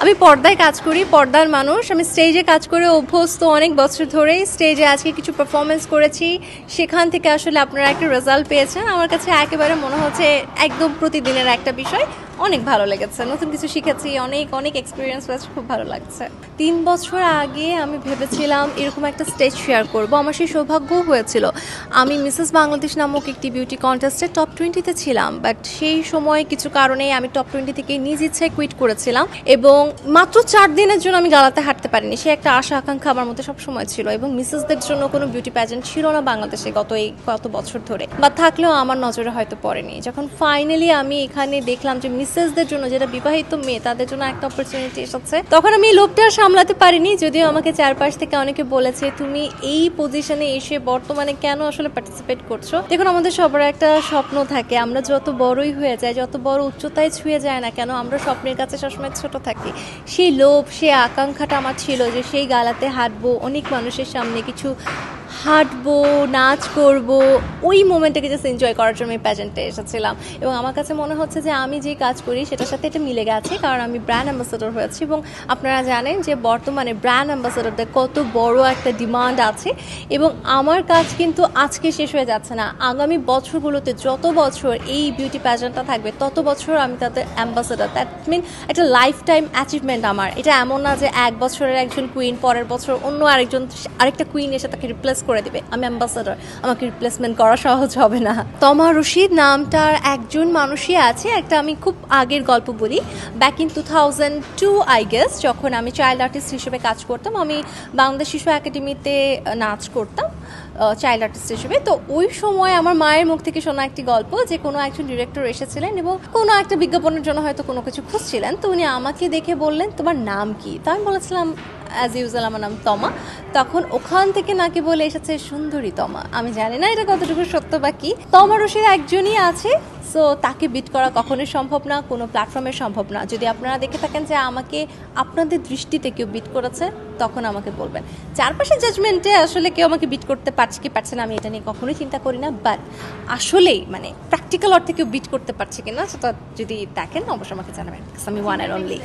আমি পর্দায় কাজ করি, পর্দার মানুষ। আমি স্টেজে কাজ করে অভ্যস্ত অনেক বছর ধরেই। স্টেজে আজকে কিছু পারফরমেন্স করেছি, সেখান থেকে আসলে আপনারা একটা রেজাল্ট পেয়েছেন। আমার কাছে একেবারে মনে হচ্ছে একদম প্রতিদিনের একটা বিষয়। অনেক ভালো লেগেছে, নতুন কিছু শিখেছি, অনেক অনেক এক্সপিরিয়েন্স হয়েছে, খুব ভালো লাগছে। 3 বছর আগে আমি ভেবেছিলাম এরকম একটা স্টেজ শেয়ার করব। আমার সেই সৌভাগ্যও হয়েছিল। আমি মিসেস বাংলাদেশ নামক একটি বিউটি কন্টেস্টে টপ 20-তে ছিলাম, বাট সেই সময় কিছু কারণে আমি টপ 20 থেকে নিজ ইচ্ছায় কুইট করেছিলাম এবং মাত্র 4 দিনের জন্য আমি গালাতে হাঁটতে পারিনি। সে একটা আশা আকাঙ্ক্ষা আমার মধ্যে সবসময় ছিল এবং মিসেসদের জন্য কোনো বিউটি প্যাজেন্ট ছিল না বাংলাদেশে গত বছর ধরে, বা থাকলেও আমার নজরে হয়তো পড়েনি। যখন ফাইনালি আমি এখানে দেখলাম যে মিসেসদের জন্য, যেটা বিবাহিত মেয়ে, তাদের জন্য একটা অপরচুনিটি এসেছে, তখন আমি লোভটা সামলাতে পারিনি। যদিও আমাকে চারপাশ থেকে অনেকে বলেছে তুমি এই পজিশনে এসে বর্তমানে কেন আসলে পার্টিসিপেট করছো। দেখুন, আমাদের সবার একটা স্বপ্ন থাকে, আমরা যত বড়ই হয়ে যাই, যত বড় উচ্চতায় ছুঁয়ে যায় না কেন, আমরা স্বপ্নের কাছে সবসময় ছোট থাকি। সেই লোভ, সেই আকাঙ্ক্ষাটা আমার ছিল যে সেই গালাতে হাঁটবো, অনেক মানুষের সামনে কিছু হাঁটবো, নাচ করব, ওই মোমেন্টটাকে জাস্ট এনজয় করার জন্য আমি প্যাজেন্টে এসেছিলাম। এবং আমার কাছে মনে হচ্ছে যে আমি যে কাজ করি সেটার সাথে এটা মিলে গেছে, কারণ আমি ব্র্যান্ড অ্যাম্বাসেডর হয়েছি। এবং আপনারা জানেন যে বর্তমানে ব্র্যান্ড অ্যাম্বাসেডরদের কত বড় একটা ডিমান্ড আছে, এবং আমার কাজ কিন্তু আজকে শেষ হয়ে যাচ্ছে না। আগামী বছরগুলোতে যত বছর এই বিউটি প্যাজেন্টটা থাকবে তত বছর আমি তাদের অ্যাম্বাসেডর। দ্যাট মিন একটা লাইফ টাইম অ্যাচিভমেন্ট আমার। এটা এমন না যে এক বছরের একজন কুইন, পরের বছর অন্য আরেকটা কুইন এসে তাকে রিপ্লেস করে দিবে। আমি অ্যাম্বাসেডর, আমাকে রিপ্লেসমেন্ট করা সহজ হবে না। তমা রশিদ নামটার একজন মানুষই আছে। একটা আমি খুব আগের গল্প বলি। ব্যাক ইন 2002 আই গেস, যখন আমি চাইল্ড আর্টিস্ট হিসেবে কাজ করতাম, আমি বাংলাদেশ শিশু একাডেমিতে নাচ করতাম চাইল্ড আর্টিস্ট হিসেবে। তো ওই সময় আমার মায়ের মুখ থেকে শোনা একটি গল্প যে কোনো একজন ডিরেক্টর এসেছিলেন এবং কোনো একটা বিজ্ঞাপনের জন্য হয়তো কোনো কিছু খুঁজছিলেন। তো উনি আমাকে দেখে বললেন তোমার নাম কি? তো আমি বলেছিলাম অ্যাজ ইউজুয়াল আমার নাম তমা। তখন ওখান থেকে নাকি বলে এসেছে সুন্দরী তমা। আমি জানি না এটা কতটুকু সত্য বা কি। তমা রশিদ একজনই আছে, সো তাকে বিট করা কখনোই সম্ভব না, কোনো প্ল্যাটফর্মে সম্ভব না। যদি আপনারা দেখে থাকেন যে আমাকে আপনাদের দৃষ্টিতে কেউ বিট করেছে, তখন আমাকে বলবেন। চারপাশের জাজমেন্টে আসলে কেউ আমাকে বিট করতে পারছে কি পারছে না আমি এটা নিয়ে কখনোই চিন্তা করি না, বাট আসলেই মানে প্র্যাকটিক্যাল অর্থে কেউ বিট করতে পারছে কিনা সেটা যদি দেখেন অবশ্যই আমাকে জানাবেন। আমি ওয়ান অ্যান্ড অনলি।